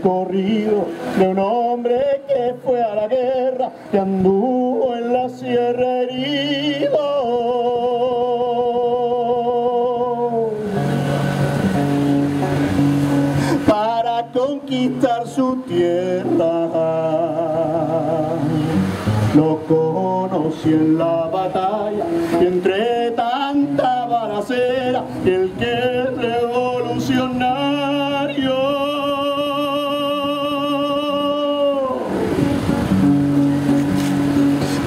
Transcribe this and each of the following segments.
recorrido de un hombre que fue a la guerra, que anduvo en la sierra herido para conquistar su tierra. Lo conocí en la batalla y entre tanta balacera, el que es revolucionario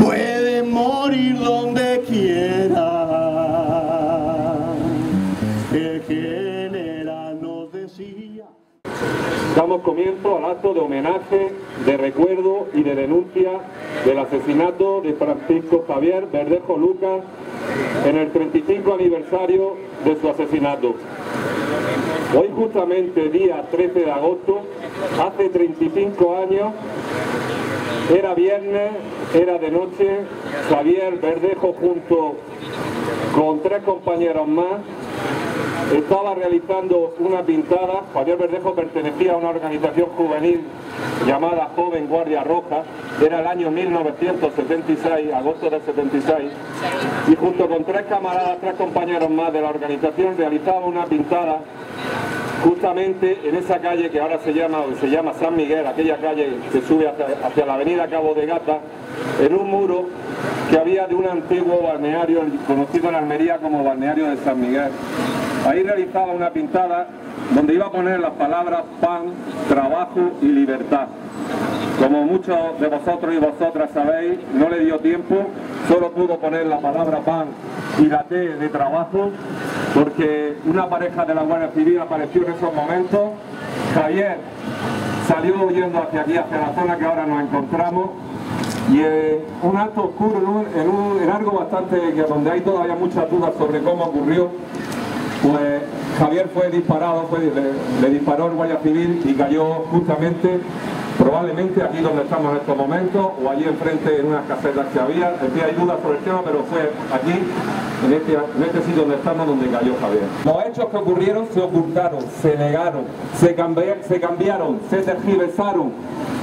puede morir donde quiera. El general nos decía. Damos comienzo al acto de homenaje, de recuerdo y de denuncia del asesinato de Francisco Javier Verdejo Lucas en el 35 aniversario de su asesinato. Hoy justamente, día 13 de agosto, hace 35 años, era viernes, era de noche, Javier Verdejo junto con 3 compañeros más estaba realizando una pintada. Javier Verdejo pertenecía a una organización juvenil llamada Joven Guardia Roja, era el año 1976, agosto del 76, y junto con 3 camaradas, 3 compañeros más de la organización realizaba una pintada justamente en esa calle que ahora se llama San Miguel, aquella calle que sube hacia la avenida Cabo de Gata, en un muro que había de un antiguo balneario conocido en Almería como balneario de San Miguel. Ahí realizaba una pintada donde iba a poner las palabras pan, trabajo y libertad. Como muchos de vosotros y vosotras sabéis, no le dio tiempo, solo pudo poner la palabra pan y la T de trabajo, porque una pareja de la Guardia Civil apareció en esos momentos. Javier salió huyendo hacia aquí, hacia la zona que ahora nos encontramos, y un acto oscuro, en algo bastante donde hay todavía muchas dudas sobre cómo ocurrió, pues Javier fue disparado, le disparó el Guardia Civil y cayó justamente, probablemente aquí donde estamos en estos momentos, o allí enfrente en unas casetas que había. En fin, hay dudas sobre el tema, pero fue aquí, en este sitio donde estamos, donde cayó Javier. Los hechos que ocurrieron se ocultaron, se negaron, se cambiaron, se tergiversaron,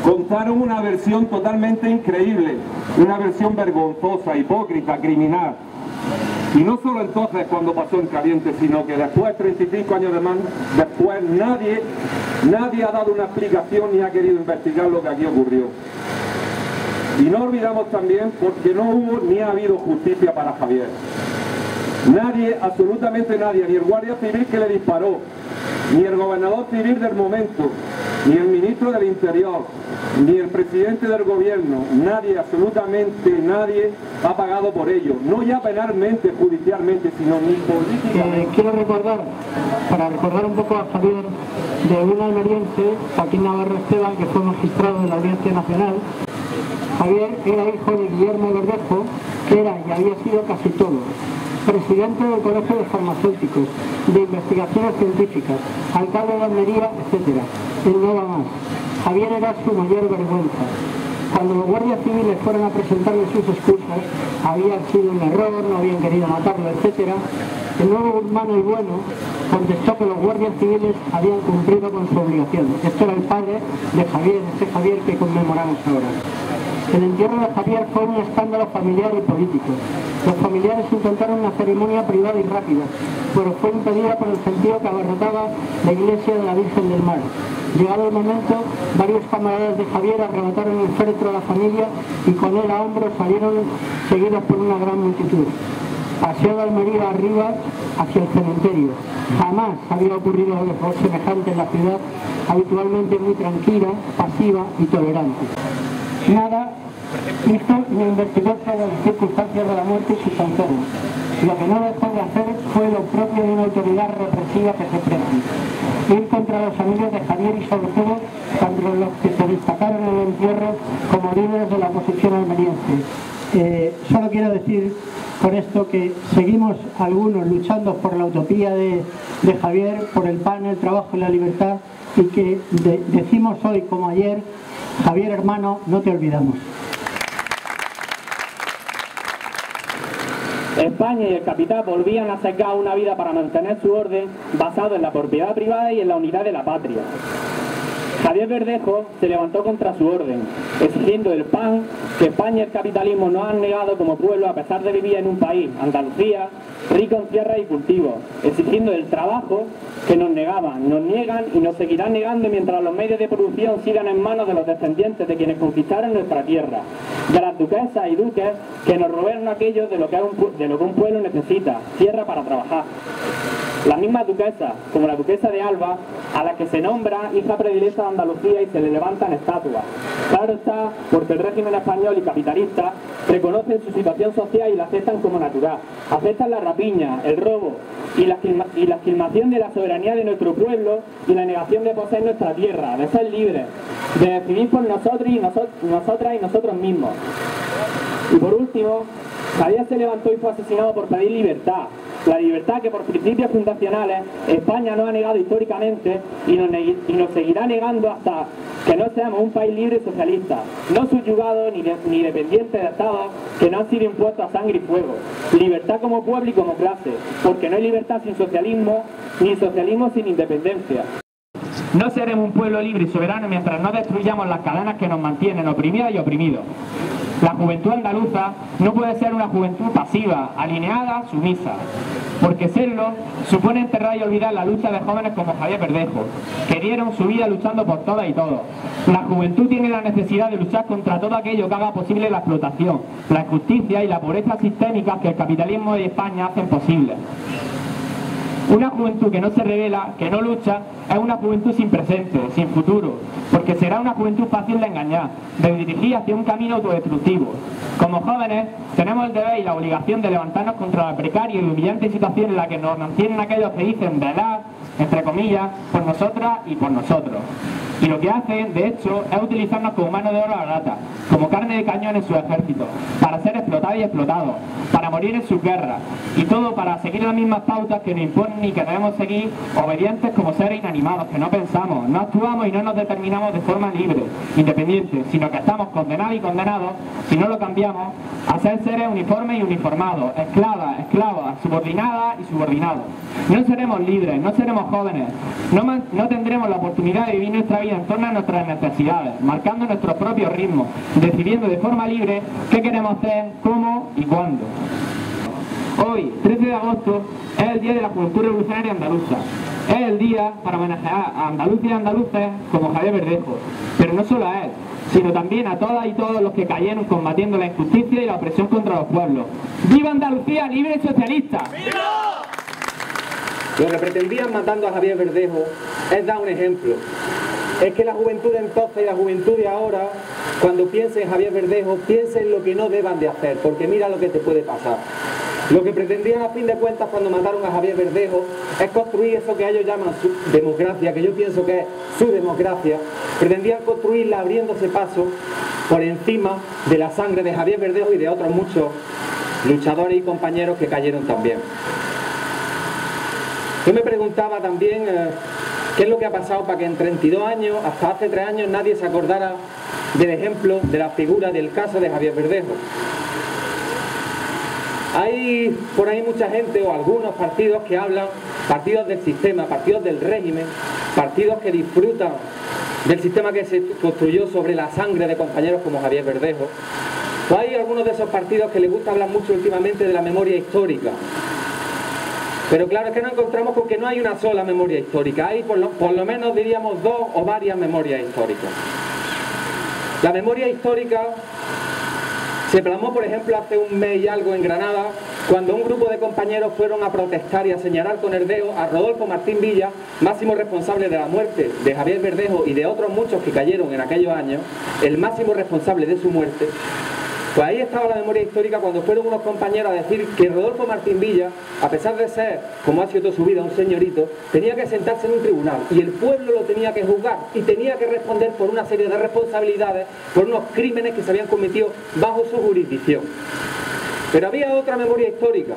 contaron una versión totalmente increíble, una versión vergonzosa, hipócrita, criminal. Y no solo entonces cuando pasó en caliente, sino que después, 35 años después, nadie ha dado una explicación ni ha querido investigar lo que aquí ocurrió. Y no olvidamos también porque no hubo ni ha habido justicia para Javier. Nadie, absolutamente nadie, ni el Guardia Civil que le disparó, ni el gobernador civil del momento, ni el ministro del Interior, ni el presidente del gobierno, nadie, absolutamente nadie ha pagado por ello, no ya penalmente, judicialmente, sino ni políticamente. Quiero recordar, para recordar un poco a Javier, de un almeriense, Joaquín Navarro Esteban, que fue magistrado de la Audiencia Nacional. Javier era hijo de Guillermo Verdejo, que era y había sido casi todo: presidente del Colegio de Farmacéuticos, de Investigaciones Científicas, alcalde de Almería, etc. Él no va más. Javier era su mayor vergüenza. Cuando los guardias civiles fueron a presentarle sus excusas, había sido un error, no habían querido matarlo, etc. El nuevo Guzmán el Bueno contestó que los guardias civiles habían cumplido con su obligación. Esto era el padre de Javier, este Javier que conmemoramos ahora. El entierro de Javier fue un escándalo familiar y político. Los familiares intentaron una ceremonia privada y rápida, pero fue impedida por el gentío que abarrotaba la iglesia de la Virgen del Mar. Llegado el momento, varios camaradas de Javier arrebataron el féretro a la familia y con él a hombros salieron seguidos por una gran multitud. Paseo de Almería arriba hacia el cementerio. Jamás había ocurrido algo semejante en la ciudad, habitualmente muy tranquila, pasiva y tolerante. Nada hizo ni investigó sobre las circunstancias de la muerte y sus enfermos. Lo que no dejó de hacer fue lo propio de una autoridad represiva que se precie: ir contra los amigos de Javier y sobre todo contra los que se destacaron en el entierro como líderes de la oposición almeriense. Solo quiero decir con esto que seguimos algunos luchando por la utopía de Javier, por el pan, el trabajo y la libertad, y que decimos hoy como ayer: Javier, hermano, no te olvidamos. España y el capital volvían a sacar una vida para mantener su orden basado en la propiedad privada y en la unidad de la patria. Javier Verdejo se levantó contra su orden, exigiendo el pan que España y el capitalismo nos han negado como pueblo a pesar de vivir en un país, Andalucía, rico en tierra y cultivos, exigiendo el trabajo que nos negaban, nos niegan y nos seguirán negando mientras los medios de producción sigan en manos de los descendientes de quienes conquistaron nuestra tierra, de las duquesas y duques que nos robaron aquello de lo que un pueblo necesita, tierra para trabajar. Las mismas duquesas, como la duquesa de Alba, a la que se nombra hija predilecta de Andalucía y se le levantan estatuas. Claro está, porque el régimen español y capitalista reconocen su situación social y la aceptan como natural. Aceptan la rapiña, el robo y la esquilmación de la soberanía de nuestro pueblo y la negación de poseer nuestra tierra, de ser libres, de decidir por nosotros y nosotras y nosotros mismos. Y por último, Javier se levantó y fue asesinado por pedir libertad. La libertad que por principios fundacionales España nos ha negado históricamente y nos seguirá negando hasta que no seamos un país libre y socialista, no subyugado ni dependiente de estados que no han sido impuestos a sangre y fuego. Libertad como pueblo y como clase, porque no hay libertad sin socialismo, ni socialismo sin independencia. No seremos un pueblo libre y soberano mientras no destruyamos las cadenas que nos mantienen oprimidas y oprimidos. La juventud andaluza no puede ser una juventud pasiva, alineada, sumisa, porque serlo supone enterrar y olvidar la lucha de jóvenes como Javier Verdejo, que dieron su vida luchando por todas y todos. La juventud tiene la necesidad de luchar contra todo aquello que haga posible la explotación, la injusticia y la pobreza sistémica que el capitalismo de España hacen posible. Una juventud que no se revela, que no lucha, es una juventud sin presente, sin futuro, porque será una juventud fácil de engañar, de dirigir hacia un camino autodestructivo. Como jóvenes, tenemos el deber y la obligación de levantarnos contra la precaria y humillante situación en la que nos mantienen aquellos que dicen velar, entre comillas, por nosotras y por nosotros. Y lo que hacen, de hecho, es utilizarnos como mano de oro barata, como carne de cañón en sus ejércitos, para ser explotados y explotados, para morir en sus guerras, y todo para seguir las mismas pautas que nos imponen y que debemos seguir, obedientes como seres inanimados, que no pensamos, no actuamos y no nos determinamos de forma libre, independiente, sino que estamos condenados y condenados, si no lo cambiamos, a ser seres uniformes y uniformados, esclavas, esclavas, subordinadas y subordinados. No seremos libres, no seremos jóvenes, no tendremos la oportunidad de vivir nuestra vida en torno a nuestras necesidades, marcando nuestros propios ritmos, decidiendo de forma libre qué queremos hacer, cómo y cuándo. Hoy, 13 de agosto, es el Día de la Juventud Revolucionaria Andaluza. Es el día para homenajear a andaluces y andaluces como Javier Verdejo, pero no solo a él, sino también a todas y todos los que cayeron combatiendo la injusticia y la opresión contra los pueblos. ¡Viva Andalucía libre y socialista! ¡Viva! Lo que pretendían matando a Javier Verdejo es dar un ejemplo. Es que la juventud de entonces y la juventud de ahora, cuando piense en Javier Verdejo, piense en lo que no deban de hacer, porque mira lo que te puede pasar. Lo que pretendían a fin de cuentas cuando mataron a Javier Verdejo es construir eso que ellos llaman su democracia, que yo pienso que es su democracia. Pretendían construirla abriéndose paso por encima de la sangre de Javier Verdejo y de otros muchos luchadores y compañeros que cayeron también. Yo me preguntaba también qué es lo que ha pasado para que en 32 años, hasta hace 3 años, nadie se acordara del ejemplo, de la figura, del caso de Javier Verdejo. Hay por ahí mucha gente o algunos partidos que hablan, partidos del sistema, partidos del régimen, partidos que disfrutan del sistema que se construyó sobre la sangre de compañeros como Javier Verdejo. O hay algunos de esos partidos que les gusta hablar mucho últimamente de la memoria histórica. Pero claro, es que nos encontramos con que no hay una sola memoria histórica, hay por lo menos diríamos 2 o varias memorias históricas. La memoria histórica se plasmó, por ejemplo, hace un mes y algo en Granada, cuando un grupo de compañeros fueron a protestar y a señalar con el dedo a Rodolfo Martín Villa, máximo responsable de la muerte de Javier Verdejo y de otros muchos que cayeron en aquellos años, el máximo responsable de su muerte. Pues ahí estaba la memoria histórica cuando fueron unos compañeros a decir que Rodolfo Martín Villa, a pesar de ser, como ha sido toda su vida, un señorito, tenía que sentarse en un tribunal y el pueblo lo tenía que juzgar y tenía que responder por una serie de responsabilidades, por unos crímenes que se habían cometido bajo su jurisdicción. Pero había otra memoria histórica,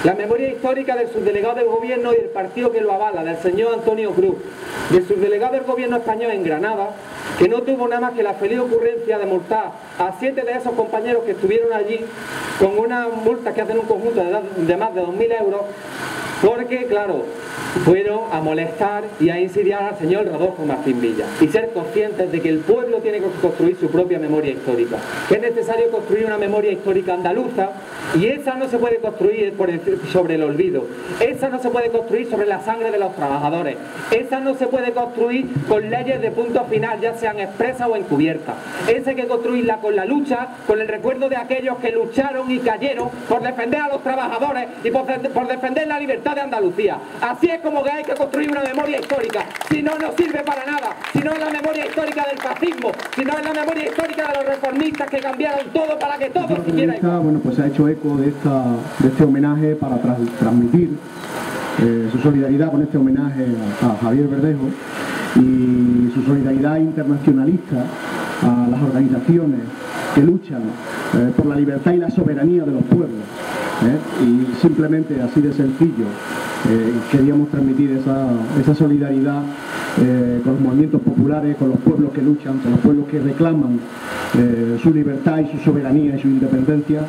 la memoria histórica del subdelegado del gobierno y del partido que lo avala, del señor Antonio Cruz, del subdelegado del gobierno español en Granada, que no tuvo nada más que la feliz ocurrencia de multar a 7 de esos compañeros que estuvieron allí con una multa que hacen un conjunto de más de 2.000 euros, porque, claro, fueron a molestar y a insidiar al señor Rodolfo Martín Villa, y ser conscientes de que el pueblo tiene que construir su propia memoria histórica, que es necesario construir una memoria histórica andaluza, y esa no se puede construir sobre el olvido, esa no se puede construir sobre la sangre de los trabajadores, esa no se puede construir con leyes de punto final, ya sean expresas o encubiertas, esa hay que construirla con la lucha, con el recuerdo de aquellos que lucharon y cayeron por defender a los trabajadores y por defender la libertad de Andalucía. Así es como hay que construir una memoria histórica, si no, no sirve para nada, si no es la memoria histórica del fascismo, si no es la memoria histórica de los reformistas que cambiaron todo para que todo siguiera igual. Bueno, pues ha hecho eco de este homenaje para transmitir su solidaridad con este homenaje a Javier Verdejo y su solidaridad internacionalista a las organizaciones que luchan por la libertad y la soberanía de los pueblos. Y simplemente así de sencillo queríamos transmitir esa solidaridad con los movimientos populares, con los pueblos que luchan, con los pueblos que reclaman su libertad y su soberanía y su independencia,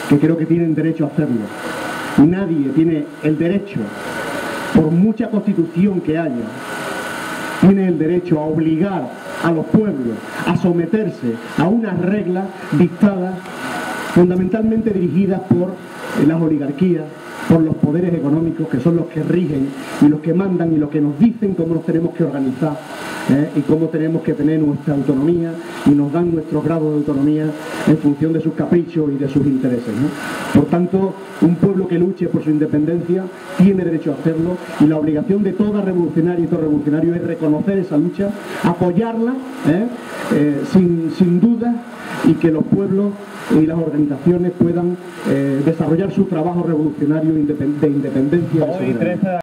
que creo que tienen derecho a hacerlo. Nadie tiene el derecho, por mucha constitución que haya, tiene el derecho a obligar a los pueblos a someterse a unas reglas dictadas fundamentalmente dirigidas por las oligarquías, por los poderes económicos, que son los que rigen y los que mandan y los que nos dicen cómo nos tenemos que organizar y cómo tenemos que tener nuestra autonomía, y nos dan nuestros grados de autonomía en función de sus caprichos y de sus intereses, ¿no? Por tanto, un pueblo que luche por su independencia tiene derecho a hacerlo, y la obligación de toda revolucionaria y todo revolucionario es reconocer esa lucha, apoyarla sin duda, y que los pueblos y las organizaciones puedan desarrollar su trabajo revolucionario de independencia.